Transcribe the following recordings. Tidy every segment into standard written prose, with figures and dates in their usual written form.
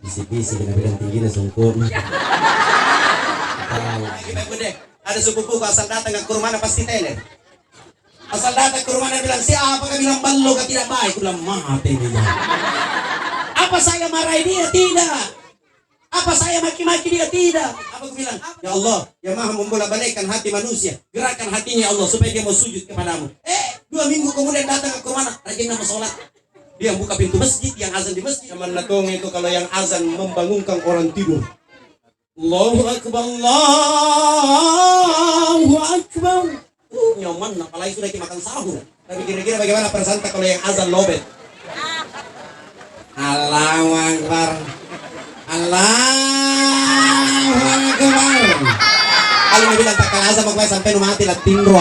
Bisi-bisi kena bilang tinggi na sungkot. Kita gede. Ada sepupuku asal datang ke rumah pasti teler. Asal datang ke rumah bilang siapa kau bilang ballo kau tidak baik. Aku bilang mati dia. Apa saya marahi dia? Tidak. Apa saya maki-maki dia? Tidak. Apa aku bilang? Ya Allah, yang maha membolak-balikkan hati manusia, gerakkan hatinya ya Allah supaya dia mau sujud kepadamu. 2 minggu kemudian datang ke rumah, rajin nama sholat. Dia buka pintu masjid, yang azan di masjid. Zaman Natong itu kalau yang azan membangunkan orang tidur. Allahu Akbar, Allahu Akbar. Nyaman, apalagi sudah makan sahur. Tapi kira-kira bagaimana perasaan kalau yang azan lobet? Allahu Akbar, Allahu Akbar. Kalau mau bilang tak kalah azan mau sampai rumah mati lah tindro.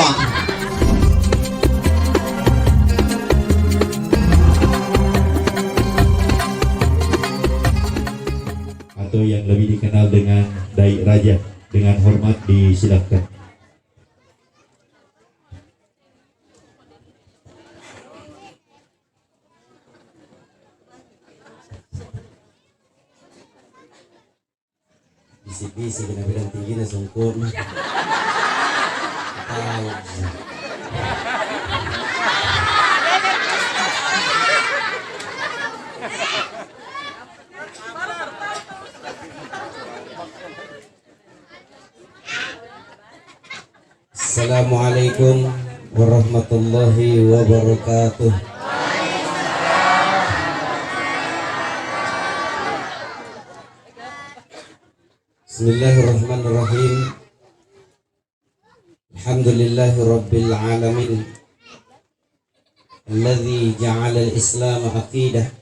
Atau yang lebih dikenal dengan Dai Raja, dengan hormat disilakan. Bisi-bisi kena bilang tinggi na sungkot. Assalamualaikum warahmatullahi wabarakatuh. Bismillahirrahmanirrahim. Alhamdulillahi rabbil alamin. Alladzi ja'ala al-islam aqidah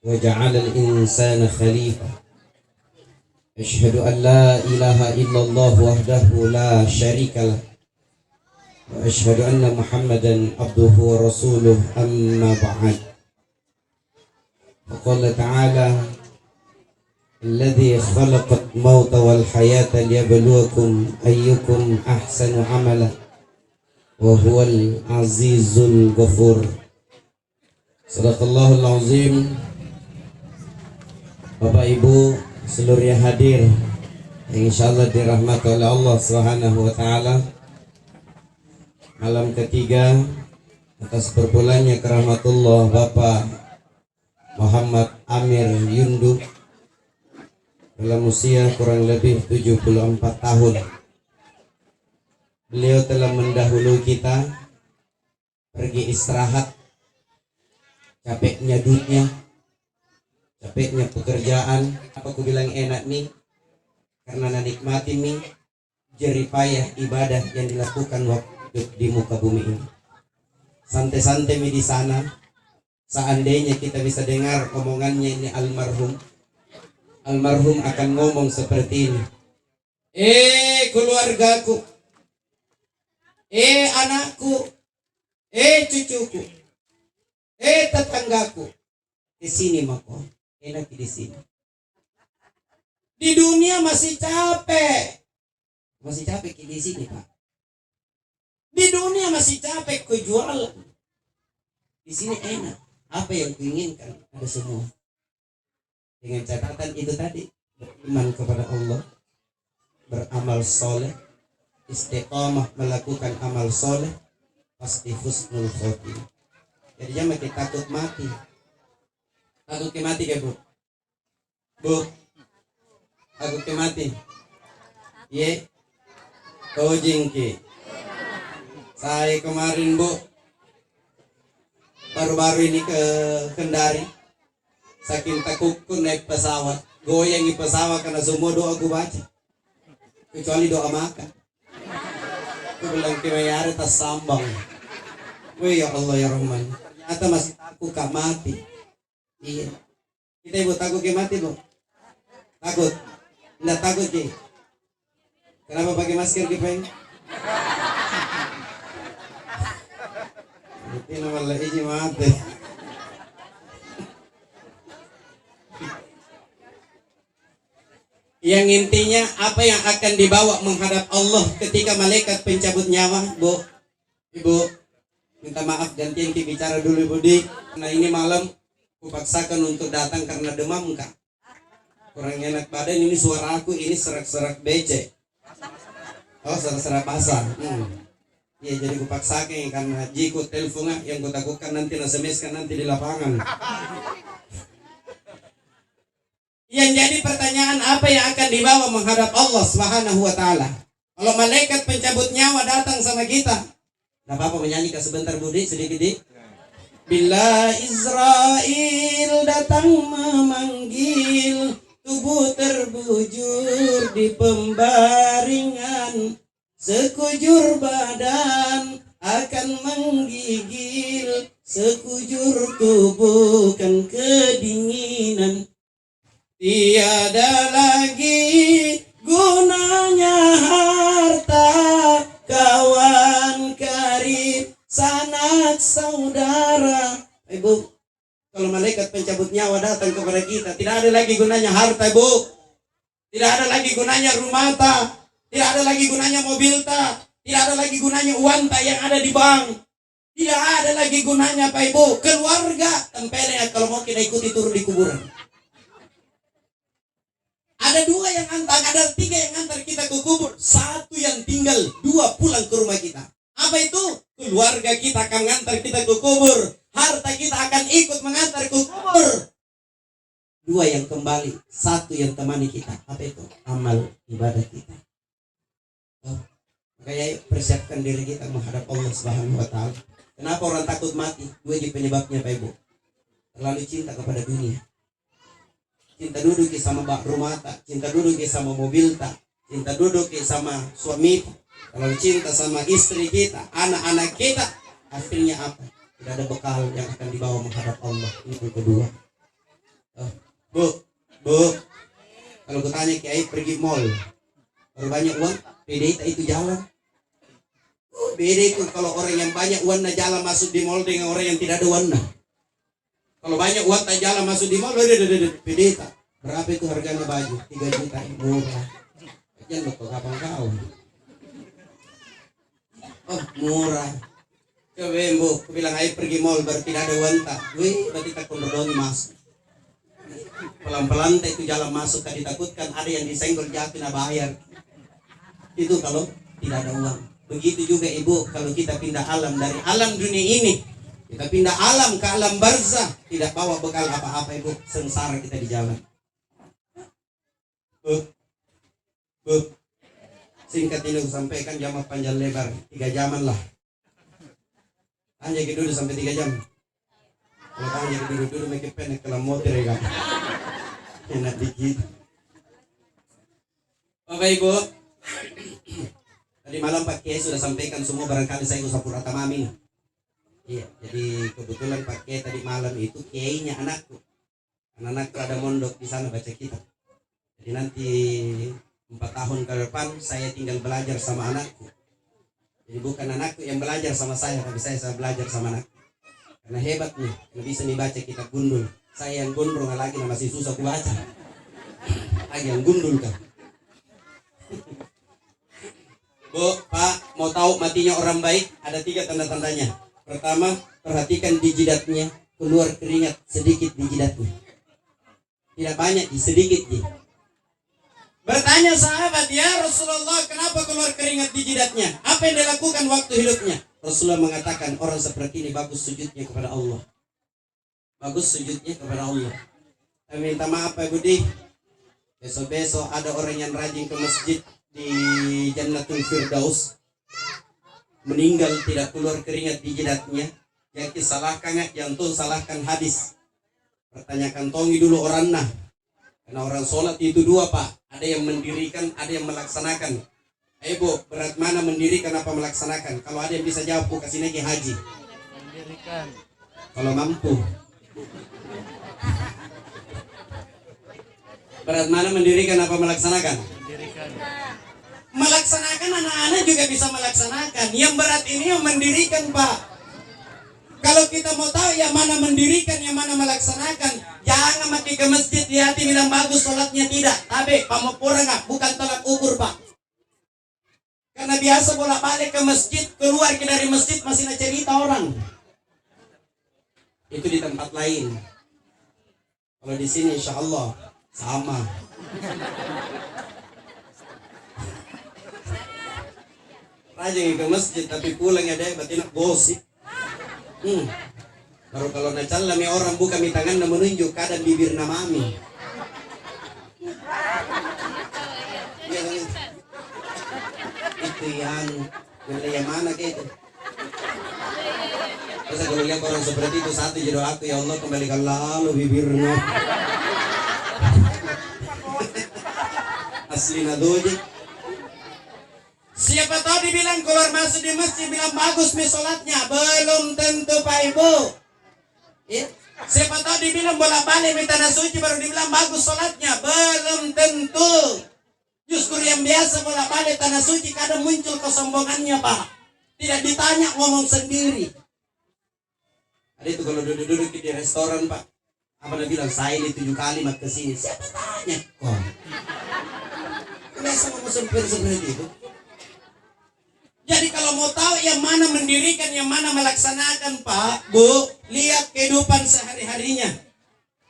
wa ja'ala al-insana khalifah. Asyhadu an la ilaha illallah wahdahu la syarikalah. Wa asyhadu anna Muhammadan abduhu wa rasuluh amma ba'd. Faqala ta'ala alladzi khalaqal mauta wal hayata liyabluwakum ayyukum ahsanu amala wa huwal azizul ghafur. Sadaqallahul azim. Bapak Ibu seluruh yang hadir yang insyaallah dirahmati oleh Allah Subhanahu wa taala. Malam ketiga atas perpulangnya ke rahmatullah Bapak Muhammad Amir Yundu dalam usia kurang lebih 74 tahun. Beliau telah mendahului kita pergi istirahat, capeknya dunia, capeknya pekerjaan. Apa aku bilang enak nih? Karena nikmati nih jerih payah ibadah yang dilakukan waktu di muka bumi ini. Santai-santai di sana. Seandainya kita bisa dengar omongannya ini almarhum akan ngomong seperti ini. Keluargaku, anakku, cucuku, tetanggaku, di sini mako, enak di sini. Di dunia masih capek di sini Pak. Di dunia masih capek kau jualan. Di sini enak. Apa yang kuinginkan ada semua. Dengan catatan itu tadi, beriman kepada Allah, beramal soleh, istiqamah melakukan amal soleh, pasti husnul khotimah. Jadi jangan kita takut mati. Takut ke mati ya Bu? Bu, takut ke mati? Ye, kau jengki. Saya kemarin Bu, baru-baru ini ke Kendari, saking takutku naik pesawat, goyang di pesawat karena semua doa gue baca, kecuali doa makan. Gue bilang ke Mayari tas sambang. Wih ya Allah ya Rahman, ternyata masih takut kak mati. Iya, kita Ibu takut ke mati Bu? Takut? Nggak takut Ki? Kenapa pakai masker Ki Peng? Ini malah iji mati. Yang intinya apa yang akan dibawa menghadap Allah ketika malaikat pencabut nyawa, Bu? Ibu, minta maaf gantian Ki bicara dulu Ibu Di. Karena ini malam kupaksakan untuk datang karena demam Kak. kurang enak badan ini suara aku ini serak-serak becek. Oh serak-serak basah. Ya jadi kupaksakan karena jika telepon yang ku takutkan nanti SMS-kan nanti di lapangan. Yang jadi pertanyaan apa yang akan dibawa menghadap Allah Subhanahu wa taala? Kalau malaikat pencabut nyawa datang sama kita, enggak apa-apa menyanyikan sebentar Budi sedikit di. Bila Israel datang memanggil, tubuh terbujur di pembaringan, sekujur badan akan menggigil, sekujur tubuh kan kedinginan. Tiada lagi gunanya harta, kawan karib, sanak saudara. Ibu, kalau malaikat pencabut nyawa datang kepada kita, tidak ada lagi gunanya harta, Ibu. Tidak ada lagi gunanya rumah ta, tidak ada lagi gunanya mobil ta, tidak ada lagi gunanya uang ta yang ada di bank. Tidak ada lagi gunanya Pak Ibu. Keluarga tempelnya kalau mau kita ikuti turun di kuburan. Ada 2 yang antar, ada 3 yang antar kita ke kubur, 1 yang tinggal, 2 pulang ke rumah kita. Apa itu? Keluarga kita akan mengantar kita ke kubur, harta kita akan ikut mengantar ke kubur. 2 yang kembali, 1 yang temani kita. Apa itu? Amal ibadah kita. Makanya persiapkan diri kita menghadap Allah Subhanahu wa taala. Kenapa orang takut mati? 2 penyebabnya Pak Ibu. Terlalu cinta kepada dunia. Cinta duduk sama rumah tak, cinta duduk sama mobil tak, cinta duduk sama suami, kalau cinta sama istri kita, anak-anak kita, akhirnya apa? Tidak ada bekal yang akan dibawa menghadap Allah. Itu kedua. Bu, kalau kutanya Kiai pergi mall, kalau banyak uang, beda itu jalan. Beda itu kalau orang yang banyak uang jalan masuk di mall dengan orang yang tidak ada uang. Kalau banyak uang tak jalan masuk di mall, beda. Berapa itu harganya baju? 3 juta, murah. Jangan lupa kapan kau. Oh murah. Coba Bu, aku bilang ayo pergi mall baru tidak ada uang tak. Wih, berarti tak kondrodoni masuk. Pelan-pelan itu jalan masuk, kan ditakutkan ada yang disenggol jatuh na bayar. Itu kalau tidak ada uang. Begitu juga Ibu, kalau kita pindah alam dari alam dunia ini, kita pindah alam ke alam barzah, tidak bawa bekal apa-apa Ibu, sengsara kita di jalan. Bu, singkat ini aku sampaikan jamak panjang lebar 3 jaman lah. Hanya kita duduk sampai 3 jam. Kalau hanya kita duduk make pendek kalau motor ya kan. Enak dikit. Bapak Ibu, tadi malam Pak Kiai sudah sampaikan semua, barangkali saya usah pura tamami. Iya, jadi kebetulan Pak Kiai tadi malam itu Kiainya anakku. Anak-anakku ada mondok di sana baca kitab. Jadi nanti 4 tahun ke depan saya tinggal belajar sama anakku. Jadi bukan anakku yang belajar sama saya, tapi saya belajar sama anakku. Karena hebatnya, yang bisa dibaca kitab gundul. Saya yang gondrong lagi masih susah ku baca. Lagi yang gundul kan. Bu, Pak, mau tahu matinya orang baik? Ada 3 tanda-tandanya. Pertama, perhatikan di jidatnya, keluar keringat sedikit di jidatnya. Tidak banyak, sedikit. Bertanya sahabat, ya Rasulullah, kenapa keluar keringat di jidatnya? Apa yang dilakukan waktu hidupnya? Rasulullah mengatakan, orang seperti ini bagus sujudnya kepada Allah. Bagus sujudnya kepada Allah. Saya minta maaf Pak Budi, besok-besok ada orang yang rajin ke masjid di Jannatul Firdaus, meninggal tidak keluar keringat di jidatnya. Jadi salahkan yang tuh salahkan hadis. Pertanyakan tongi dulu orangnya. Karena orang sholat itu 2 Pak. Ada yang mendirikan, ada yang melaksanakan. Ayo Bu, berat mana mendirikan apa melaksanakan? Kalau ada yang bisa jawab, Bu kasih lagi haji. Mendirikan. Kalau mampu. Berat mana mendirikan apa melaksanakan? Mendirikan. Melaksanakan anak-anak juga bisa melaksanakan. Yang berat ini yang mendirikan Pak. Kalau kita mau tahu yang mana mendirikan, yang mana melaksanakan, jangan mati ke masjid di hati bilang bagus sholatnya, tidak. Tapi pamupura nggak, bukan tolak ukur Pak. Karena biasa bolak-balik ke masjid, keluar dari masjid masih ada cerita orang. Itu di tempat lain. Kalau di sini insya Allah Sama. Rajin ke masjid tapi pulang ada berarti nak gosip. Baru kalau nacalla mi orang buka mi tangan na menunjuk kadang bibir na mami. Ya, itu yang wilayah mana gitu. Terus kalau lihat orang seperti itu satu jadi aku ya Allah kembalikan lalu bibirnya. Asli nadoji. Siapa tahu dibilang keluar masuk di masjid bilang bagus mi sholatnya, belum tentu Pak Ibu. Ya. Siapa tahu dibilang bolak-balik mi tanah suci baru dibilang bagus sholatnya, belum tentu. Justru yang biasa bolak-balik tanah suci kadang muncul kesombongannya Pak. Tidak ditanya ngomong sendiri. Ada itu kalau duduk-duduk di restoran Pak. Apa dia bilang saya ini 7 kali mat kesini. Siapa tanya kok? Biasa ngomong seperti itu. Jadi kalau mau tahu yang mana mendirikan, yang mana melaksanakan Pak, Bu, lihat kehidupan sehari-harinya.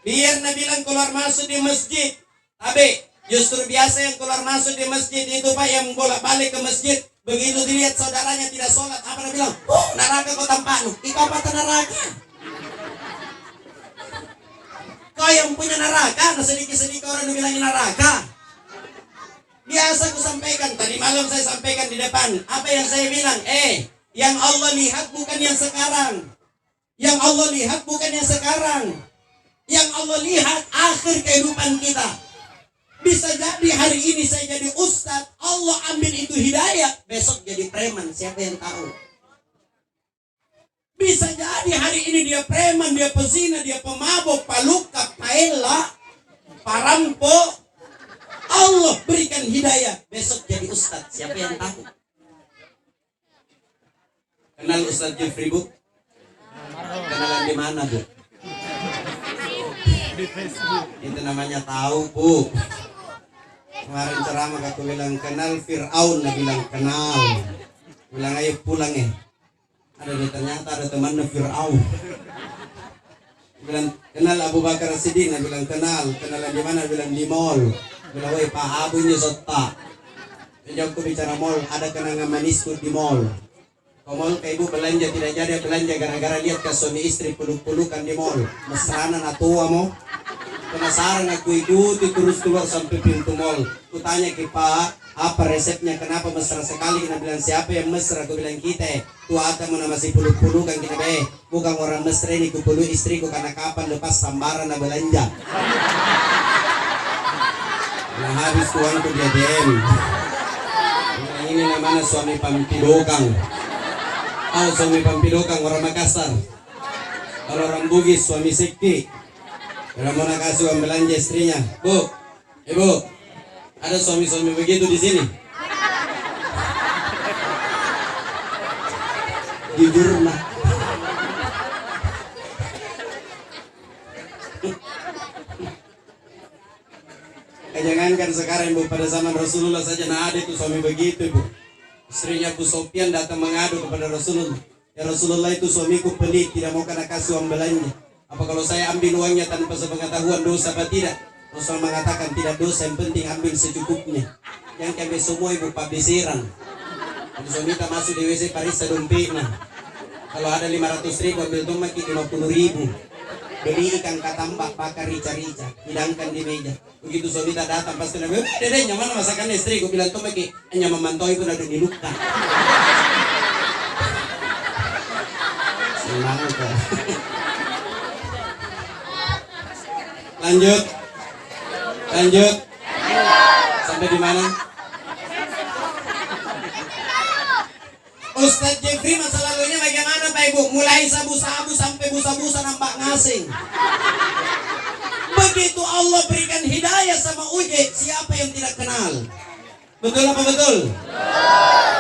Biar Nabi bilang keluar masuk di masjid. Tapi justru biasa yang keluar masuk di masjid itu Pak, yang bolak-balik ke masjid. Begitu dilihat saudaranya tidak sholat, apa dia bilang? Neraka kau tampaknu. Ikaw apa neraka? Kau yang punya neraka, nah sedikit-sedikit orang bilangin neraka. Biasa aku sampaikan, tadi malam saya sampaikan di depan. Apa yang saya bilang? Yang Allah lihat bukan yang sekarang. Yang Allah lihat bukan yang sekarang. Yang Allah lihat akhir kehidupan kita. Bisa jadi hari ini saya jadi ustadz, Allah ambil itu hidayah, besok jadi preman, siapa yang tahu? Bisa jadi hari ini dia preman, dia pezina, dia pemabuk, paluka, paella, parampok. Allah berikan hidayah, besok jadi ustadz, siapa yang tahu? Kenal Ustadz Jeffrey Bu? Kenalan di mana Bu? Di Facebook. Itu namanya tahu Bu. Kemarin ceramah aku bilang kenal Fir'aun, dia bilang kenal. Bilang ayo pulang ya. Ternyata ada temannya Fir'aun. Bilang kenal Abu Bakar Siddiq, dia bilang kenal. Kenalan di mana? Bilang di mall. Bilang woi Pak Abu ini sota. Jadi aku bicara mall, ada kenangan manisku di mall. Ke mall ke ibu belanja tidak jadi belanja gara-gara lihat ke suami istri peluk-pelukan di mall. Mesranan atua mo. Penasaran aku ikuti terus keluar sampai pintu mall. Kutanya ke Pak, apa resepnya? Kenapa mesra sekali? Kita bilang siapa yang mesra? Aku bilang kita. Tua ata mana masih peluk-pelukan kita be. Bukan orang mesra ini kupeluk istriku karena kapan lepas sambaran na belanja. Nah habis tuanku dia DM. Nah, ini namanya suami pampidokang. Oh suami pampidokang orang Makassar. Kalau orang Bugis suami Sikti. Kalau mau nak kasih uang belanja istrinya, Bu, Ibu, ada suami-suami begitu di sini? Jujur lah. Jangankan sekarang Bu, pada zaman Rasulullah saja nah ada itu suami begitu Bu. Istrinya Abu Sofyan datang mengadu kepada Rasulullah. Ya Rasulullah itu suamiku pelit, tidak mau kena kasih uang belanja. Apa kalau saya ambil uangnya tanpa sepengetahuan dosa apa tidak? Rasul mengatakan tidak dosa, yang penting ambil secukupnya. Yang kami semua ibu publisiran. Jadi suami kita masuk di WC Paris sedompetnya. Kalau ada 500.000 ambil tomaki 50.000. Beli ikan katambak bakar rica-rica, hidangkan di meja. Begitu suami kita datang pasti nabi, dedenya mana masakan istri? Gue bilang tomaki hanya memantau itu ada di luka. Senang kok. Lanjut. Sampai di mana? Ustadz Jeffrey masa lalunya bagaimana Pak Ibu? Mulai sabu-sabu sampai busa-busa nampak ngasing. Begitu Allah berikan hidayah sama Uje, siapa yang tidak kenal? Betul apa betul?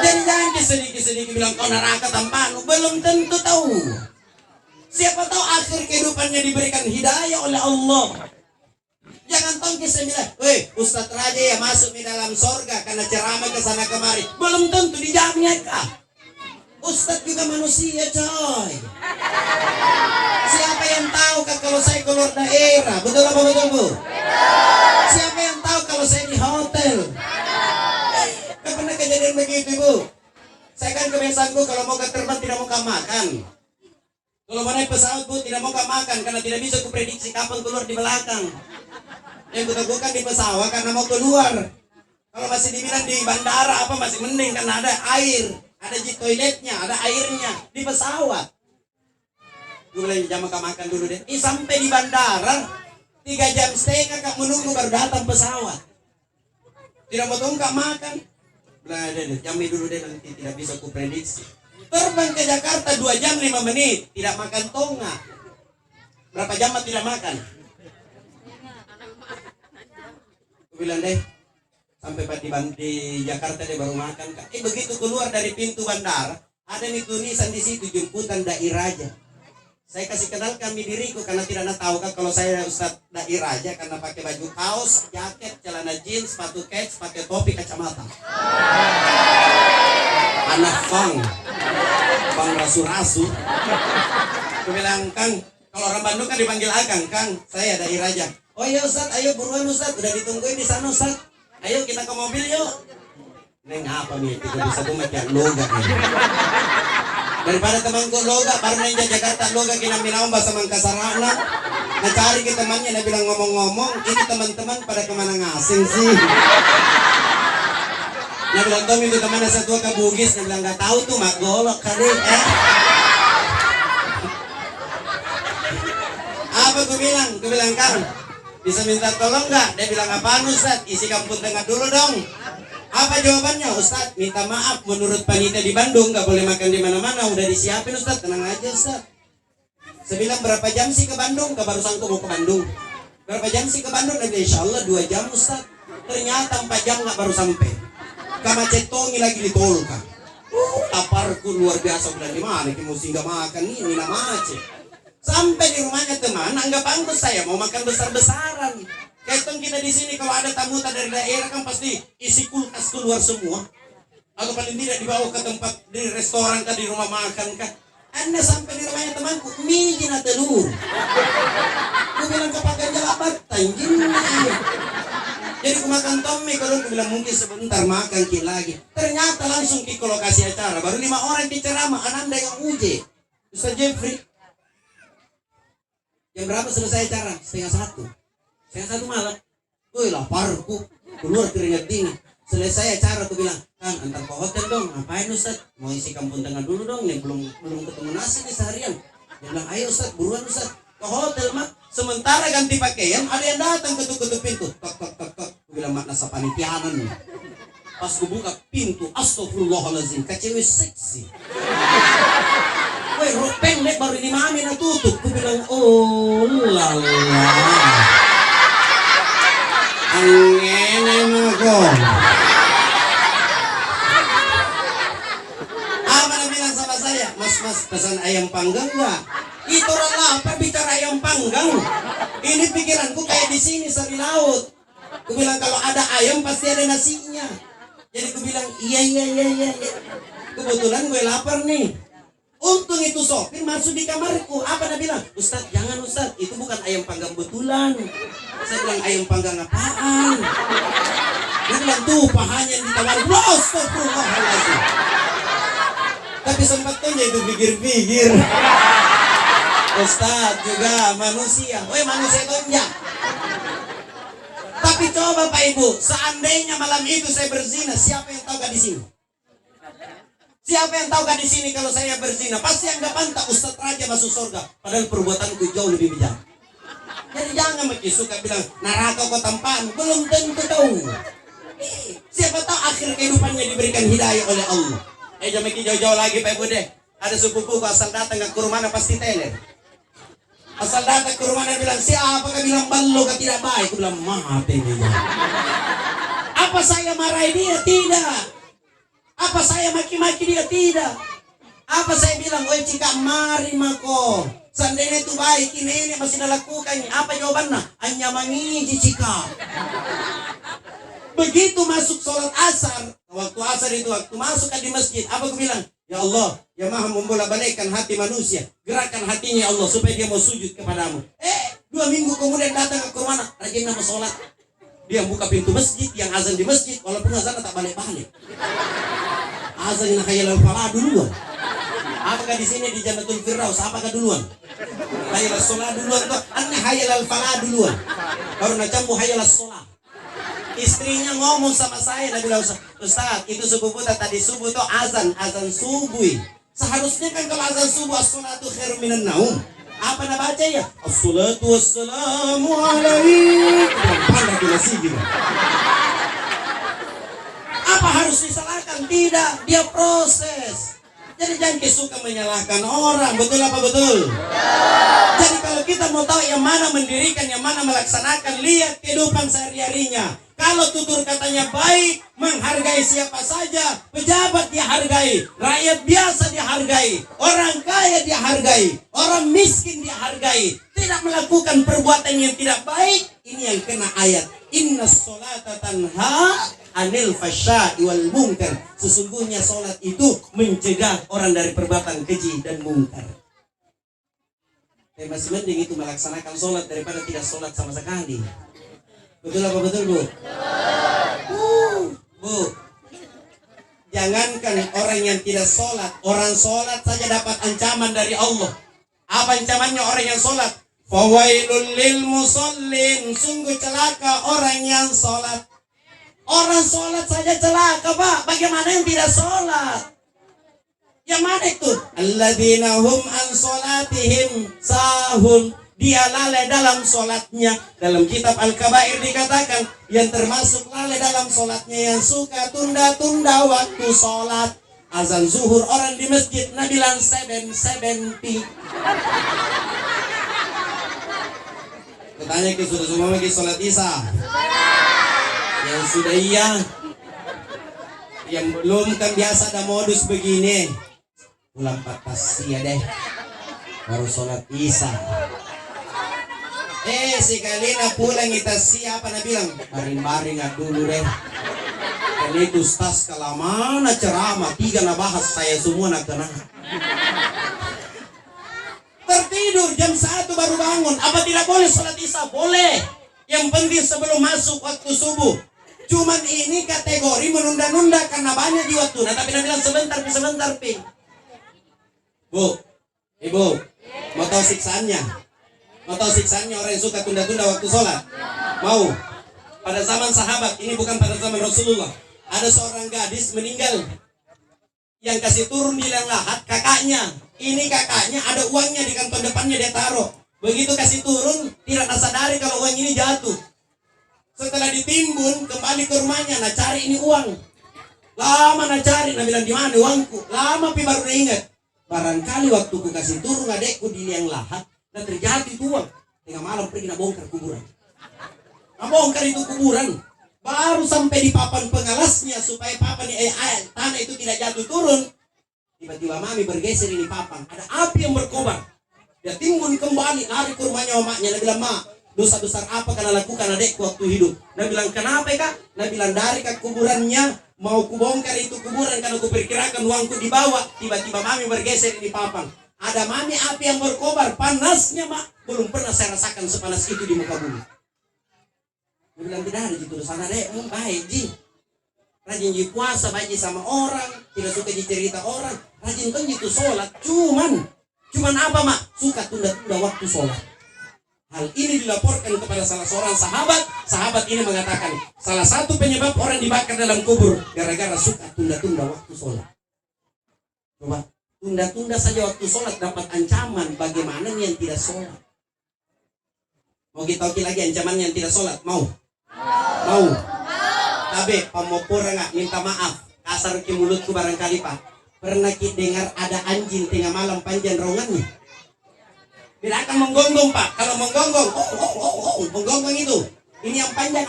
Jadi jangan sedikit-sedikit bilang kau neraka tampakmu, belum tentu tahu. Siapa tahu akhir kehidupannya diberikan hidayah oleh Allah. Jangan tongkis sembilan. Weh, Ustadz Raja ya masuk di dalam sorga karena ceramah ke sana kemari. Belum tentu dijamin kah? Ustadz juga manusia coy. Siapa yang tahu kah kalau saya keluar daerah? Betul apa betul Bu? bu, kalau mau terbang tidak mau makan. Kalau mau naik pesawat bu, tidak mau makan karena tidak bisa kuprediksi kapan keluar di belakang. Yang kutakukan di pesawat karena mau keluar. Kalau masih dibilang di bandara apa masih mending karena ada air, ada toiletnya, ada airnya di pesawat. Gue bilang jam makan dulu deh. Sampai di bandara 3 jam setengah kak menunggu baru datang pesawat. Tidak mau tunggu kak makan. Bilang deh, jamin dulu deh nanti tidak bisa kuprediksi. Terbang ke Jakarta 2 jam 5 menit, tidak makan tonga. Berapa jam tidak makan? Gue bilang deh, sampai di Jakarta dia baru makan kak. Begitu keluar dari pintu bandara, ada nih tulisan di situ jemputan Dai Raja. Saya kasih kenal kami diriku karena tidak tahu kan kalau saya Ustadz Dai Raja karena pakai baju kaos, jaket, celana jeans, sepatu kets, pakai topi, kacamata. Anak bang rasu-rasu. Aku bilang Kang, kalau orang Bandung kan dipanggil Akang, Kang, saya Dai Raja. Oh iya Ustadz, ayo buruan Ustadz, udah ditungguin di sana Ustadz. Ayo kita ke mobil yuk. Neng apa nih, kita bisa tuh macam loga nih. Daripada temanku loga, baru neng Jakarta loga kina minaum bahasa Mangkasarana. Nah cari ke temannya, dia bilang ngomong-ngomong, ini teman-teman pada kemana ngasing sih. Nah bilang Tom itu temannya satu ke Bugis, dia bilang gak tahu tuh mak golok kali. Apa gue bilang? Gue bilang Kang, bisa minta tolong nggak? Dia bilang apaan Ustadz? Isi kampung tengah dulu dong. Apa jawabannya Ustadz? Minta maaf menurut panitia di Bandung nggak boleh makan di mana-mana. Udah disiapin Ustadz, tenang aja Ustadz. Saya bilang berapa jam sih ke Bandung? Baru sanggup mau ke Bandung. Berapa jam sih ke Bandung? Dan insya Allah 2 jam Ustadz. Ternyata 4 jam nggak baru sampai. Kamacetongi lagi di tol kan. Taparku luar biasa bilang gimana? Kita mesti nggak makan ini macet. Sampai di rumahnya teman, anggap angkus saya mau makan besar-besaran. Kayak kita di sini kalau ada tamu dari daerah kan pasti isi kulkas keluar semua. Atau paling tidak dibawa ke tempat di restoran kah, di rumah makan kah. Anda sampai di rumahnya temanku, mie jina telur. Aku bilang kepakai jalabat, tanjing. Jadi aku makan tomi, kalau aku bilang mungkin sebentar makan lagi. Ternyata langsung ke lokasi acara, baru 5 orang diceramah, Ananda yang uji. Ustaz Jeffrey. Jam berapa selesai acara? 1:30. 1:30 malam. Wih laparku. Keluar keringat dingin. Selesai acara tuh bilang, Kang antar ke hotel dong. Ngapain Ustaz? Mau isi kampung tengah dulu dong. Nih belum ketemu nasi nih seharian. Dia bilang, ayo Ustaz, buruan Ustaz. Ke hotel mak. Sementara ganti pakaian, ada yang datang ketuk-ketuk pintu. Tok tok tok tok. Gue bilang makna sapanitianan nih. Pas gue buka pintu, astagfirullahaladzim, kecewe seksi. Woi, rok pendek baru ini mami na tutup. Gue bilang, oh lala. Angin emang kok. Apa dia bilang sama saya? Mas, pesan ayam panggang nggak? Itu orang lapar bicara ayam panggang. Ini pikiranku kayak di sini sari laut. Gue bilang kalau ada ayam pasti ada nasinya. Jadi gue bilang iya. Kebetulan gue lapar nih. Untung itu sopir masuk di kamarku. Apa dia bilang? Ustadz jangan Ustadz, itu bukan ayam panggang betulan. Saya bilang ayam panggang apaan? Dia bilang tuh pahanya yang ditawarin. Astagfirullahaladzim. Tapi sempat tuh itu pikir-pikir. Ustadz juga manusia. Woi manusia tonjang. Tapi coba Pak Ibu, seandainya malam itu saya berzina, siapa yang tahu gak di sini? Siapa yang tahu gak di sini kalau saya berzina? Pasti yang gak pantas Ustadz Raja masuk surga. Padahal perbuatanku jauh lebih bijak. Jadi jangan maki suka bilang neraka kau tampaan. Belum tentu tahu. Siapa tahu akhir kehidupannya diberikan hidayah oleh Allah. Jangan maki jauh-jauh lagi Pak Ibu deh. Ada sepupuku asal datang ke rumah pasti teler. Asal datang ke rumah bilang siapa kau bilang ballo kau tidak baik. Aku bilang mati dia. Apa saya marahi dia? Tidak. Apa saya maki-maki dia? Tidak. Apa saya bilang, oi cika mari mako. Seandainya itu baik, ini masih dilakukan. Apa jawabannya? Hanya mangiji cika. Begitu masuk sholat asar, waktu asar itu waktu masuk di masjid, apa aku bilang? Ya Allah, ya maha membolak-balikkan hati manusia. Gerakkan hatinya ya Allah supaya dia mau sujud kepadamu. 2 minggu kemudian datang ke rumah, rajin nama sholat. Dia buka pintu masjid, yang azan di masjid, walaupun azan tak balik-balik. azan na hayal al-falah duluan. Apakah di sini di Jannatul Firdaus apakah duluan? Hayal al-salah duluan tuh, anna hayal al-falah duluan. Baru nacambu hayal al-salah. Istrinya ngomong sama saya, dia bilang, Ustaz, itu subuh buta tadi subuh tuh azan subuh. Seharusnya kan kalau azan subuh as-salatu khairum minan naum. Apa nak baca ya? As-salatu wassalamu alaikum. Pandai kita sih gitu. Apa harus disalahkan? Tidak, dia proses. Jadi jangan suka menyalahkan orang, betul apa betul? Jadi kalau kita mau tahu yang mana mendirikan, yang mana melaksanakan, lihat kehidupan sehari-harinya. Kalau tutur katanya baik, menghargai siapa saja, pejabat dihargai, rakyat biasa dihargai, orang kaya dihargai, orang miskin dihargai, tidak melakukan perbuatan yang tidak baik, ini yang kena ayat. Inna sholata tanha anil fasya'i wal munkar. Sesungguhnya sholat itu mencegah orang dari perbuatan keji dan mungkar. Masih mending itu melaksanakan sholat daripada tidak sholat sama sekali. Betul apa betul, Bu? Bu, jangankan orang yang tidak sholat, orang sholat saja dapat ancaman dari Allah. Apa ancamannya orang yang sholat? Fawailul lil musallin, sungguh celaka orang yang sholat. Orang sholat saja celaka, Pak. Bagaimana yang tidak sholat? Yang mana itu? Alladzina hum an sholatihim sahun. Dia lalai dalam sholatnya. Dalam kitab Al-Kabair dikatakan, yang termasuk lalai dalam sholatnya, yang suka tunda-tunda waktu sholat. Azan zuhur orang di masjid, Nabi bilang 770. Katanya sudah semua lagi sholat isya. Yang sudah iya, yang belum kan biasa ada modus begini. Pulang patas ya deh, baru sholat isya. Sekali na pulang kita siapa na bilang baring-baring dulu deh. Dan itu ustaz kalamana ceramah 3 na bahas saya semua nak kena. Tertidur jam 1 baru bangun. Apa tidak boleh sholat isya? Boleh. Yang penting sebelum masuk waktu subuh. Cuman ini kategori menunda-nunda karena banyak di waktu. Nah tapi bilang sebentar pi. Bu, ibu, mau tahu siksaannya? Mau tahu siksaannya orang yang suka tunda-tunda waktu sholat? Mau? Pada zaman sahabat, ini bukan pada zaman Rasulullah. Ada seorang gadis meninggal. Yang kasih turun di liang lahat kakaknya. Ini kakaknya ada uangnya di kantong depannya dia taruh. Begitu kasih turun, tidak sadari kalau uang ini jatuh. Setelah ditimbun, kembali ke rumahnya, nah cari ini uang. Lama nah cari, nah bilang di mana uangku? Lama pi baru ingat. Barangkali waktu ku kasih turun adekku di liang lahat, nah terjadi itu uang. Tengah malam pergi nak bongkar kuburan. Nah bongkar itu kuburan. Baru sampai di papan pengalasnya supaya papan tanah itu tidak jatuh turun. Tiba-tiba mami bergeser ini papan. Ada api yang berkobar. Dia timbun kembali, lari ke rumahnya omaknya. Dia bilang, "Ma, dosa besar apa karena lakukan adekku waktu hidup?" Dia bilang, "Kenapa kak?" Dia bilang, "Dari ke kuburannya, mau kubongkar itu kuburan karena kuperkirakan uangku dibawa." Tiba-tiba mami bergeser ini papan. Ada mami api yang berkobar, panasnya mak. Belum pernah saya rasakan sepanas itu di muka bumi. Dia bilang, "Tidak ada gitu sana dek, baik ji. Rajin ji puasa, baik ji sama orang, tidak suka dicerita orang, rajin kan gitu sholat, cuman apa mak? Suka tunda-tunda waktu sholat." Hal ini dilaporkan kepada salah seorang sahabat. Sahabat ini mengatakan, salah satu penyebab orang dibakar dalam kubur gara-gara suka tunda-tunda waktu sholat. Coba, tunda-tunda saja waktu sholat dapat ancaman, bagaimana yang tidak sholat? Mau kita oke lagi ancaman yang tidak sholat? Mau? Tapi pamopura nggak minta maaf, kasar ke mulutku barangkali pak. Pernah kita dengar ada anjing tengah malam panjang raungannya? Tidak akan menggonggong pak. Kalau menggonggong, menggonggong itu. Ini yang panjang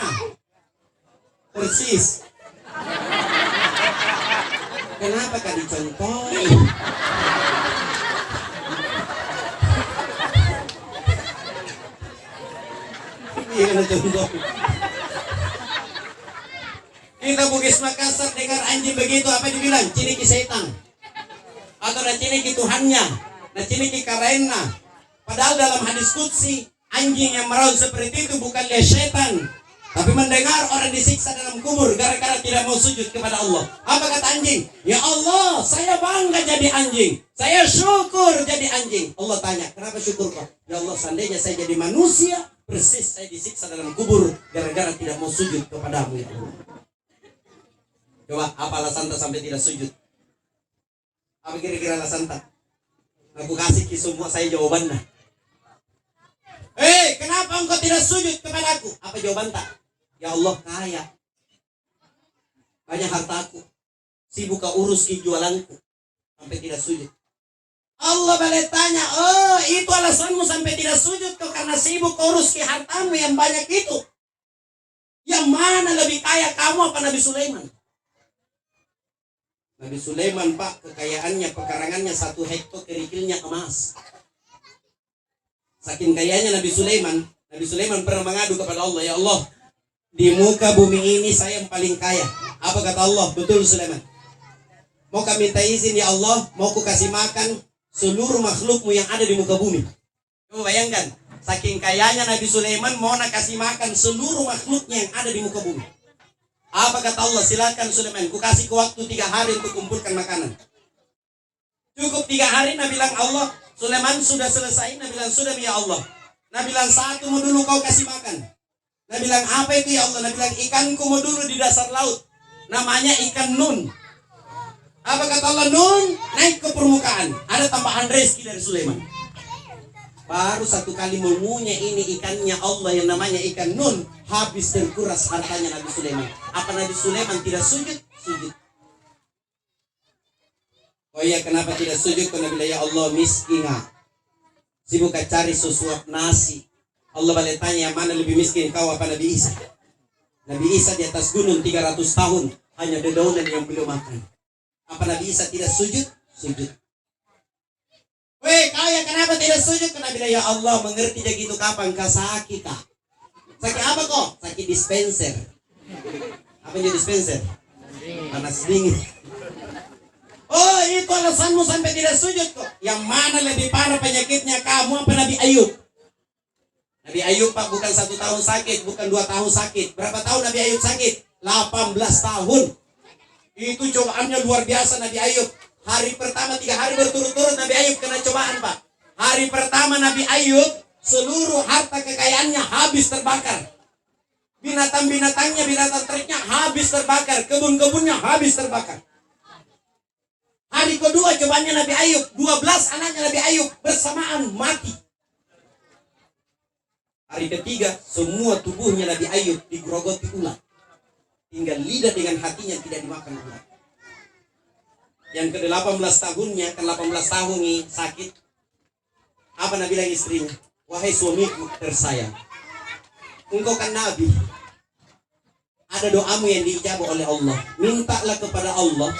persis. Kenapa kak dicontohin? Iya contoh. Kita Bugis Makassar dengar anjing begitu apa dibilang? Ciniki setan. Atau na ciniki Tuhannya. Na ciniki karena. Padahal dalam hadis qudsi, anjing yang meraung seperti itu bukanlah setan. Tapi mendengar orang disiksa dalam kubur gara-gara tidak mau sujud kepada Allah. Apa kata anjing? Ya Allah, saya bangga jadi anjing. Saya syukur jadi anjing. Allah tanya, kenapa syukur kok? Ya Allah, seandainya saya jadi manusia, persis saya disiksa dalam kubur gara-gara tidak mau sujud kepadamu ya Allah. Coba, apa alasan tak sampai tidak sujud? Apa kira-kira alasan tak? Aku kasih semua saya jawabannya. Kenapa engkau tidak sujud kepadaku? Apa jawaban tak? Ya Allah kaya, banyak hartaku, sibuk kau urus jualanku, sampai tidak sujud. Allah balik tanya, oh itu alasanmu sampai tidak sujud kau karena sibuk kau urus hartamu yang banyak itu. Yang mana lebih kaya, kamu apa Nabi Sulaiman? Nabi Sulaiman pak, kekayaannya, pekarangannya 1 hektar kerikilnya emas. Saking kayanya Nabi Sulaiman pernah mengadu kepada Allah, ya Allah, di muka bumi ini saya yang paling kaya. Apa kata Allah? Betul Sulaiman. Mau kami minta izin ya Allah, mau ku kasih makan seluruh makhlukmu yang ada di muka bumi. Coba bayangkan, saking kayanya Nabi Sulaiman mau nak kasih makan seluruh makhluknya yang ada di muka bumi. Apa kata Allah? Silakan Sulaiman, ku kasih ke waktu 3 hari untuk kumpulkan makanan. Cukup 3 hari, Nabi bilang Allah, Sulaiman sudah selesai. Nabi bilang sudah ya Allah. Nabi bilang satu mau dulu kau kasih makan. Nabi bilang apa itu ya Allah? Nabi bilang ikanku mau dulu di dasar laut. Namanya ikan nun. Apa kata Allah? Nun naik ke permukaan. Ada tambahan rezeki dari Sulaiman. Baru 1 kali mengunyah ini ikannya Allah yang namanya ikan nun. Habis terkuras hartanya Nabi Sulaiman. Apa Nabi Sulaiman tidak sujud? Sujud. Oh iya, kenapa tidak sujud? Karena bilang ya Allah miskin. Sibuk cari sesuap nasi. Allah balik tanya, yang mana lebih miskin, kau apa Nabi Isa? Nabi Isa di atas gunung 300 tahun hanya dedaunan yang belum makan. Apa Nabi Isa tidak sujud? Sujud. Weh kaya, kenapa tidak sujud? Karena bilang ya Allah, mengerti dia gitu kapan? Kau sakit kah? Sakit apa kok? Sakit dispenser. Apa yang dispenser? Panas dingin. Oh itu alasanmu sampai tidak sujud kok. Yang mana lebih parah penyakitnya, kamu apa Nabi Ayub? Nabi Ayub pak bukan 1 tahun sakit, bukan 2 tahun sakit. Berapa tahun Nabi Ayub sakit? 18 tahun. Itu cobaannya luar biasa Nabi Ayub. Hari pertama 3 hari berturut-turut Nabi Ayub kena cobaan pak. Hari pertama Nabi Ayub seluruh harta kekayaannya habis terbakar. Binatang-binatangnya, binatang teriknya habis terbakar. Kebun-kebunnya habis terbakar. Hari kedua cobaannya Nabi Ayub, 12 anaknya Nabi Ayub bersamaan mati. Hari ketiga, semua tubuhnya Nabi Ayub digerogoti ular. Tinggal lidah dengan hatinya tidak dimakan ular. Yang ke-18 tahunnya, kan 18 tahun nih sakit. Apa Nabi bilang istrinya? Wahai suamiku tersayang, engkau kan Nabi. Ada doamu yang diijabah oleh Allah. Mintalah kepada Allah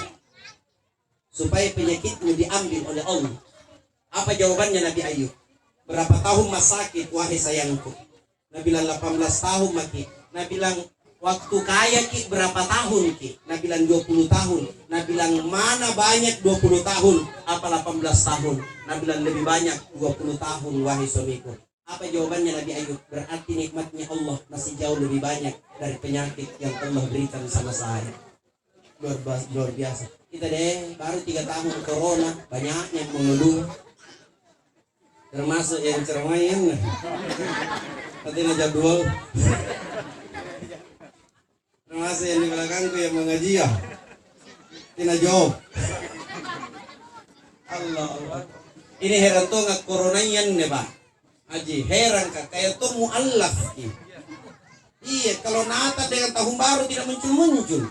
supaya penyakitmu diambil oleh Allah. Apa jawabannya Nabi Ayub? Berapa tahun mas sakit, wahai sayangku? Nabi bilang 18 tahun maki. Nabi bilang waktu kaya ki berapa tahun ki? Nabi bilang 20 tahun. Nabi bilang mana banyak 20 tahun? Apa 18 tahun? Nabi bilang lebih banyak 20 tahun wahai suamiku. Apa jawabannya Nabi Ayub? Berarti nikmatnya Allah masih jauh lebih banyak dari penyakit yang Allah berikan sama saya. Luar biasa. Kita deh baru 3 tahun corona, banyak yang mengeluh. Termasuk yang ceramain. Katanya jadwal. Termasuk yang di belakangku yang mengaji ya. Tina jawab. Allah. Ini heran tuh nggak coronayan nih pak. Haji heran kak kayak tuh mu'allaf. Iya kalau Natal dengan tahun baru tidak muncul.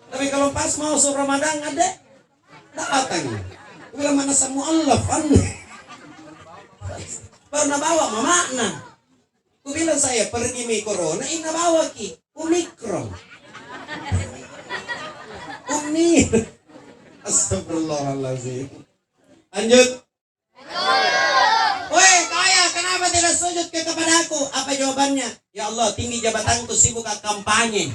Tapi kalau pas mau Ramadan ada datang. Bilang mana semua mu'allaf aneh. Pernah bawa makna. Ku bilang saya pergi mi corona, ina bawa ki Omikron. Astagfirullahaladzim. Lanjut. Woi kaya, kenapa tidak sujud kepada aku? Apa jawabannya? Ya Allah, tinggi jabatanku sibuk kampanye.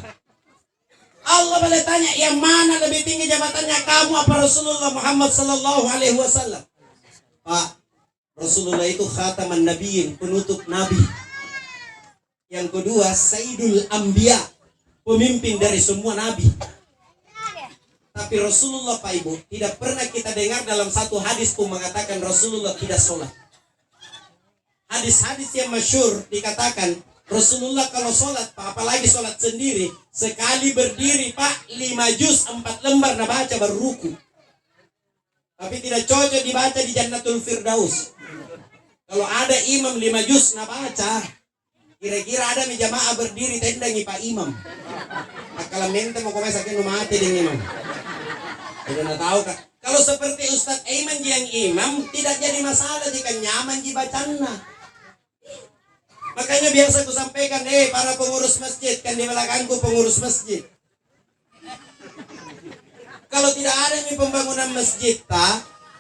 Allah boleh tanya, yang mana lebih tinggi jabatannya, kamu apa Rasulullah Muhammad sallallahu alaihi wasallam? Pak, Rasulullah itu khataman nabiyyin, penutup nabi. Yang kedua, Sayyidul Anbiya, pemimpin dari semua nabi. Tapi Rasulullah Pak Ibu, tidak pernah kita dengar dalam satu hadis pun mengatakan Rasulullah tidak sholat. Hadis-hadis yang masyhur dikatakan Rasulullah kalau sholat, Pak, apalagi sholat sendiri, sekali berdiri Pak 5 juz 4 lembar nah baca baru ruku. Tapi tidak cocok dibaca di Jannatul Firdaus. Kalau ada imam 5 juz nah baca, kira-kira ada jamaah berdiri tendangi Pak Imam. Kalau mente mau komen sakit mati dengan imam. Sudah nak tahu kan? Kalau seperti Ustadz Aiman yang imam tidak jadi masalah jika nyaman dibacana. Makanya biasa aku sampaikan, para pengurus masjid, kan di belakangku pengurus masjid. Kalau tidak ada nih pembangunan masjid,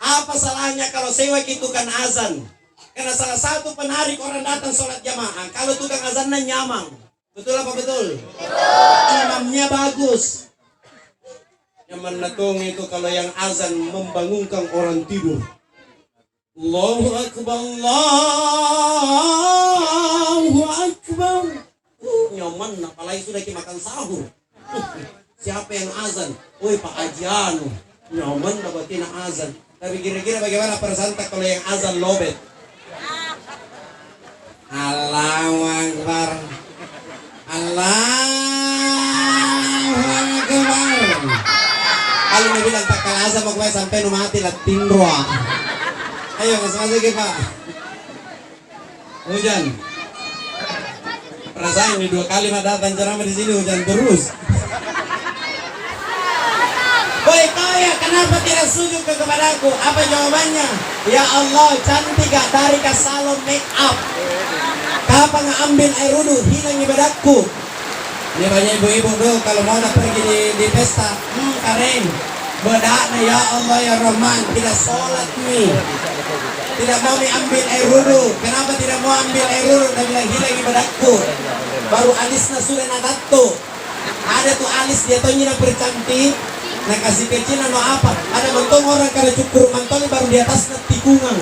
apa salahnya kalau sewa tukang azan? Karena salah satu penarik orang datang sholat jamaah, kalau tukang azannya nyamang. Betul apa betul? Imamnya bagus. Yang menetung itu kalau yang azan membangunkan orang tidur. Allahu Akbar, Allahu Akbar. Nyaman, apalagi sudah makan sahur. Siapa yang azan? Woi Pak Ajiano. Nyaman dapatin azan. Tapi kira-kira bagaimana perasaan kalau yang azan lobet? Allahu Akbar, Allahu Akbar. Kalau mau bilang tak kalah azan mau sampai mati lah tindroa. Ayo masuk lagi Pak. Hujan. Perasaan ini 2 kali datang ceramah di sini hujan terus. Woi kau ya, kenapa tidak sujud kepadaku? Apa jawabannya? Ya Allah, cantik gak dari ke salon make up. Kapan ambil air wudhu, hilang ibadahku. Ini banyak ibu-ibu tuh kalau mau pergi di pesta, keren. Bedaknya ya Allah ya Rahman, tidak sholat nih. Tidak mau ambil air wudhu. Kenapa tidak mau ambil air wudhu? Dan bilang hilang ibadahku. Baru alisnya sudah natato. Ada tuh alis dia tuh nyina percantik. Nah kasih kecil no apa? Ada mentong orang kada cukur mantoli baru di atas tikungan.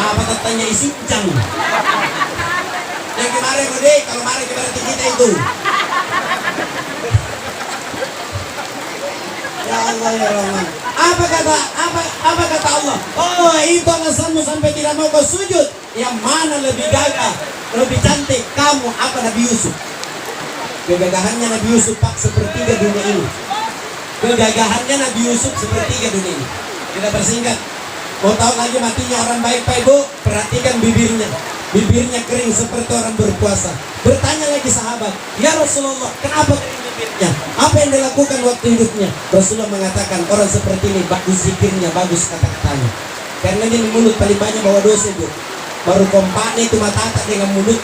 Apa katanya isincang. Yang kemarin gede, kalau kemarin berarti kita itu. Ya Allah ya Rahman. Apa kata Allah? Oh itu alasanmu sampai tidak mau kau sujud. Yang mana lebih gagah, lebih cantik kamu apa Nabi Yusuf? Kegagahannya Nabi Yusuf Pak sepertiga dunia ini. Kegagahannya Nabi Yusuf sepertiga dunia ini. Tidak bersingkat. Mau tahu lagi matinya orang baik Pak Ibu? Perhatikan bibirnya. Bibirnya kering seperti orang berpuasa. Bertanya lagi sahabat, ya Rasulullah, kenapa kering bibirnya? Apa yang dilakukan waktu hidupnya? Rasulullah mengatakan orang seperti ini bagus zikirnya, bagus kata-katanya. Karena dia mulut paling banyak bawa dosa Bu. Baru kompaknya itu mata dengan mulut.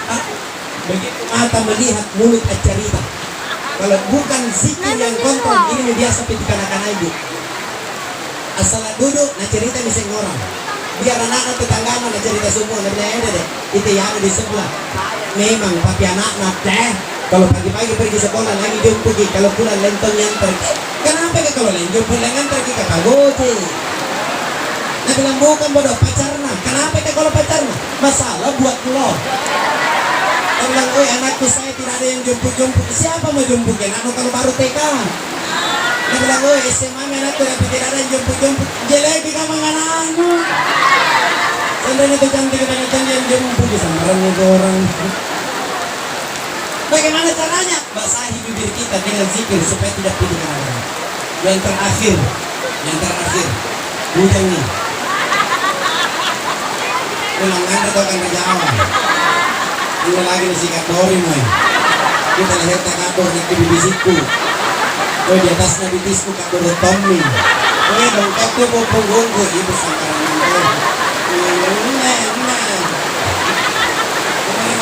Begitu mata melihat mulut cerita. Kalau bukan zikir yang kontrol, ini biasa seperti kanak-kanak ibu. Asal duduk, nah cerita miseng orang. Biar anak-anak tetangganya nah cerita semua, nah bilang ada deh. Itu yang ada di sebelah. Memang papi anak-anak deh. Kalau pagi-pagi pergi sekolah lagi jom pergi. Kalau pulang lentong yang pergi. Kenapa ke kalau lentong pulang yang pergi ke kagote? Nah bilang bukan bodoh pacarna. Kenapa ke kalau pacarna? Masalah buat lo. Dia bilang, oi anakku saya tidak ada yang jemput-jemput. Siapa mau jemputin? Anu kalau baru TK. Dia bilang, oi SMA anakku tapi tidak ada yang jemput-jemput. Jelek di kamar anakku. Sampai itu cantik banyak yang jemput. Samaran itu orang. Bagaimana caranya? Basahi bibir kita dengan zikir supaya tidak pilih kanan. Yang terakhir. Hujan nih. Pulang anda tahu kan kerja awal. Ini lagi disikat dori moy. Kita lihat kabur nanti bibisiku. Oh di atasnya bibisku kabur Tommy. Oh dongkaknya mau punggungku ibu sangkaran itu.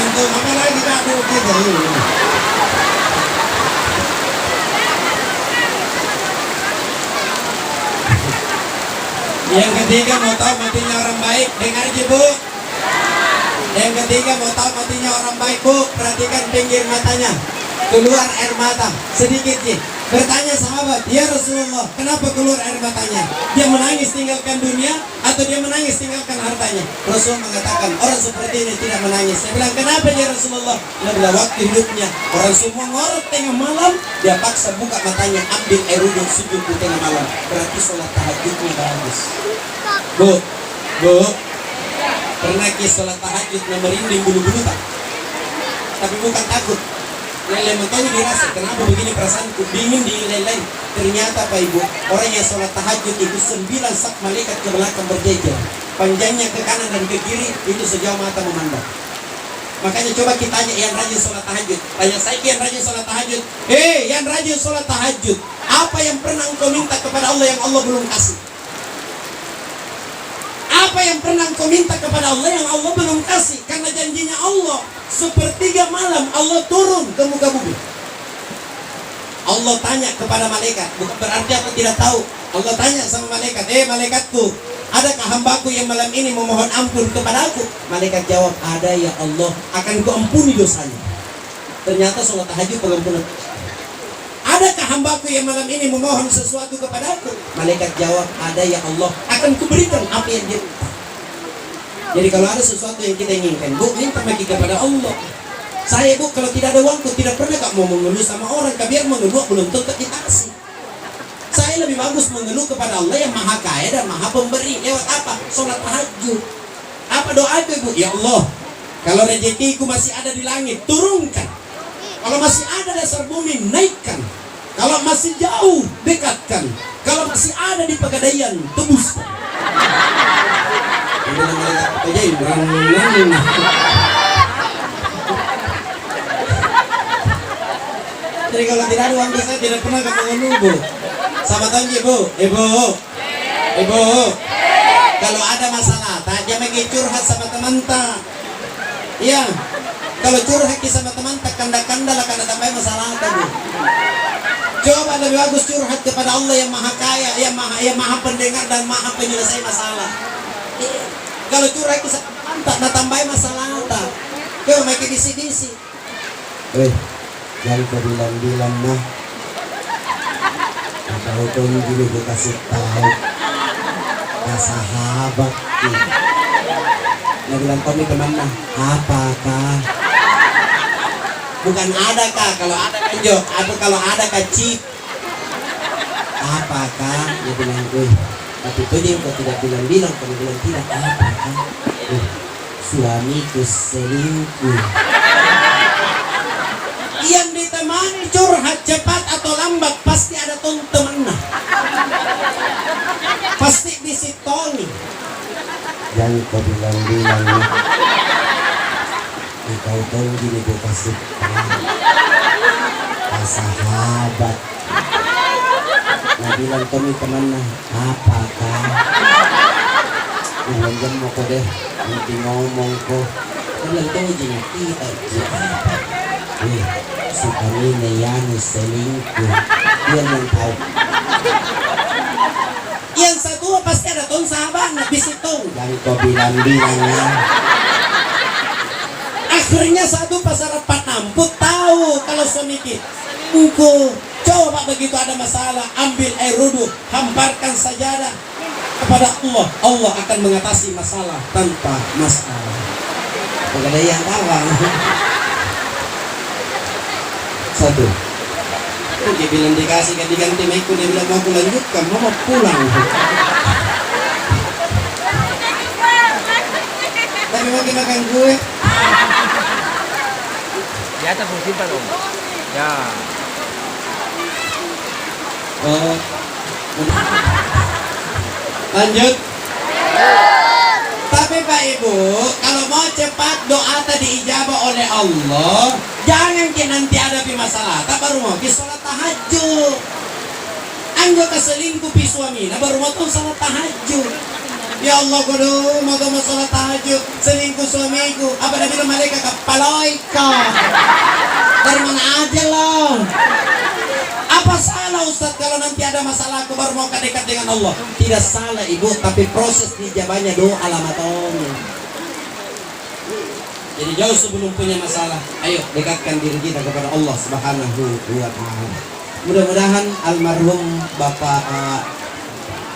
Kemarin apa lagi kabur kita ini. Yang ketiga mau tahu matinya orang baik, dengar aja Bu. Yang ketiga mau tahu matinya orang baik Bu, perhatikan pinggir matanya. Keluar air mata sedikit sih. Bertanya sahabat, ya Rasulullah, kenapa keluar air matanya? Dia menangis tinggalkan dunia atau dia menangis tinggalkan hartanya? Rasul mengatakan, orang seperti ini tidak menangis. Saya bilang, kenapa ya Rasulullah? Dia bilang, waktu hidupnya orang semua ngorok tengah malam, dia paksa buka matanya, ambil air wudhu, sujud di tengah malam. Berarti sholat tahajudnya bagus. Bu, pernah ke sholat tahajud merinding bulu-bulu tak? Tapi bukan takut. Lele mentoni dirasa, kenapa begini perasaanku? Dingin di lain-lain. Ternyata Pak Ibu, orang yang sholat tahajud itu 9 sak malaikat ke belakang berjejer. Panjangnya ke kanan dan ke kiri, itu sejauh mata memandang. Makanya coba kita tanya yang rajin sholat tahajud. Tanya saya yang rajin sholat tahajud. Yang rajin sholat tahajud, apa yang pernah engkau minta kepada Allah yang Allah belum kasih? Apa yang pernah engkau minta kepada Allah yang Allah belum kasih? Karena janjinya Allah, sepertiga malam Allah turun ke muka bumi. Allah tanya kepada malaikat, bukan berarti aku tidak tahu. Allah tanya sama malaikat, malaikatku, adakah hambaku yang malam ini memohon ampun kepada aku? Malaikat jawab, ada ya Allah, akan ku ampuni dosanya. Ternyata sholat tahajud pengampunan. Adakah hambaku yang malam ini memohon sesuatu kepada aku? Malaikat jawab, ada ya Allah, akan kuberikan apa yang dia minta. Jadi kalau ada sesuatu yang kita inginkan, Bu, minta lagi kepada Allah. Saya, Bu, kalau tidak ada uangku, tidak pernah Kak mau mengeluh sama orang. Biar mengeluh belum tentu kita kasih. Saya lebih bagus mengeluh kepada Allah yang maha kaya dan maha pemberi. Lewat apa? Sholat tahajud. Apa doa itu, Bu? Ya Allah, kalau rezekiku masih ada di langit, turunkan. Kalau masih ada dasar bumi, naikkan. Kalau masih jauh, dekatkan. Kalau masih ada di pegadaian, tebuskan. Jadi kalau tidak ada uang saya tidak pernah mengeluh, Bu. Sama tanya, Bu. Ibu. Kalau ada masalah, tak jangan curhat sama teman tak. Iya. Kalau curhat sama teman tak kanda-kanda lah karena tambah masalah tak, Bu. Coba lebih bagus curhat kepada Allah yang maha kaya, yang maha pendengar dan maha penyelesai masalah. Kalau curhat ke tak nak tambah masalah tak. Coba make disi-disi. Jangan kau bilang-bilang mah. Kalau kau dulu gue kasih tahu. Nah sahabat nih. Nah bilang kau nih kemana? Apakah? Bukan adakah? Kalau ada kan Jo. Atau kalau ada kacip. Apakah? Dia bilang gue. Tapi itu dia kau tidak bilang-bilang. Kau bilang tidak. Apakah? Suamiku selingkuh. Yang ditemani curhat cepat atau lambat pasti ada teman. Pasti disitoni. Jangan kau bilang-bilang. Kau tahu gini gue kasih sahabat. Nah bilang kami kemana? Apakah? Jangan mau kau deh. Nanti ngomong kau. Bilang tahu gini kita suka ini yang selingkuh. Dia yang tahu. Yang satu pasti ada tuh sahabat di situ. Jangan kau bilang-bilang ya. Akhirnya satu pasar 46 tahu kalau suami kita coba begitu ada masalah, ambil air wudhu, hamparkan sajadah kepada Allah. Allah akan mengatasi masalah tanpa masalah. Tidak ada yang tawang. Satu. Dia bilang dikasih ganti maiku, dia bilang mau aku lanjutkan, mau pulang. Tapi mau makan gue. Di atas mau simpan Om. Ya. Oh. Lanjut. Tapi Pak Ibu, kalau mau cepat doa tadi ijabah oleh Allah, jangan nanti ada masalah. Tak baru mau sholat tahajud. Anggap keselingkuh suami, nah baru mau sholat tahajud. Ya Allah, kudu mau sholat tahajud, selingkuh suamiku. Apa dah bilang mereka kepaloi kau? Dari mana aja loh? Apa salah Ustaz kalau nanti ada masalah aku baru mau dekat dengan Allah? Tidak salah Ibu, tapi proses dijabahnya doa alamatnya. Jadi jauh sebelum punya masalah, ayo dekatkan diri kita kepada Allah Subhanahu wa Ta'ala. Mudah-mudahan almarhum Bapak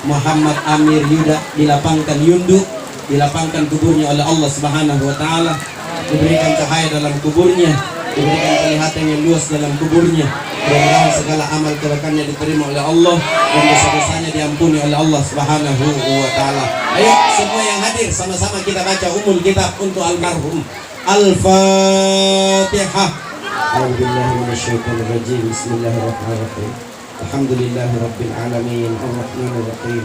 Muhammad Amir Yuda dilapangkan yunduk, dilapangkan kuburnya oleh Allah Subhanahu wa taala, diberikan cahaya dalam kuburnya, diberikan penglihatan yang luas dalam kuburnya. Mudah-mudahan segala amal kebaikannya diterima oleh Allah dan dosa-dosanya diampuni oleh Allah Subhanahu wa taala. Ayo semua yang hadir sama-sama kita baca umul kitab untuk almarhum. Al-Fatihah. A'udzubillahi minasyaitonir rajim. Bismillahirrahmanirrahim. Alhamdulillahirabbil alamin arrahmanir rahim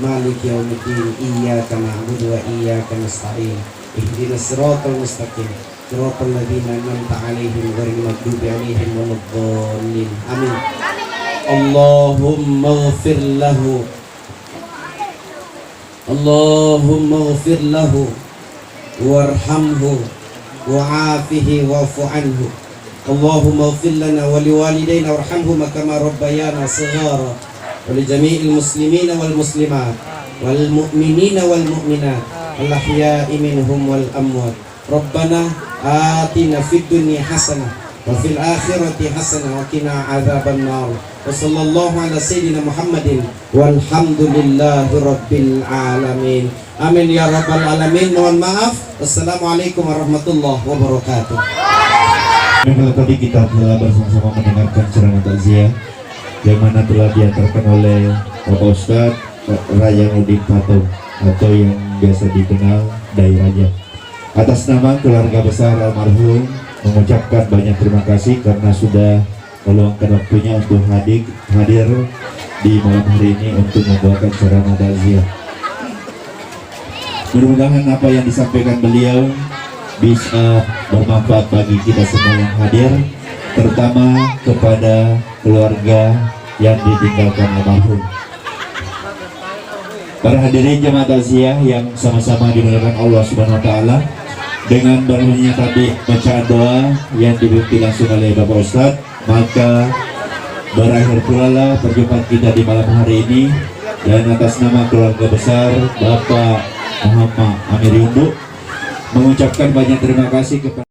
maliki yaumiddin iyyaka na'budu wa iyyaka nasta'in ihdinas siratal mustaqim siratal ladzina an'amta 'alaihim ghairil maghdubi 'alaihim waladdallin. Amin. Allahumma ighfir lahu Allahumma ighfir lahu warhamhu wa'afihi wa'fu anhu. Allahumma ighfir lana wa liwalidayna warhamhuma kama rabbayana shighara wa li jami'il muslimina wal muslimat wal mu'minina wal mu'minat al ahya'i minhum wal amwat. Rabbana atina fid dunya hasanah wa fil akhirati hasanah wa qina adzaban nar. Wa sallallahu ala sayyidina Muhammadin walhamdulillahi rabbil alamin. Amin ya rabbal alamin. Mohon maaf. Wassalamualaikum warahmatullahi wabarakatuh. Kalau tadi kita telah bersama-sama mendengarkan ceramah takziah yang mana telah diantarkan oleh Bapak Ustadz Raya Udin Pato atau yang biasa dikenal Dai Raja. Atas nama keluarga besar almarhum mengucapkan banyak terima kasih karena sudah meluangkan waktunya untuk hadir di malam hari ini untuk membawakan ceramah takziah. Mudah-mudahan apa yang disampaikan beliau bisa bermanfaat bagi kita semua yang hadir, terutama kepada keluarga yang ditinggalkan almarhum. Para hadirin jemaah takziah yang sama-sama dimuliakan Allah Subhanahu wa taala, dengan berbunyinya tadi bacaan doa yang dipimpin langsung oleh Bapak Ustadz, maka berakhir pula lah perjumpaan kita di malam hari ini. Dan atas nama keluarga besar Bapak Muhammad Amir Yunduk mengucapkan banyak terima kasih kepada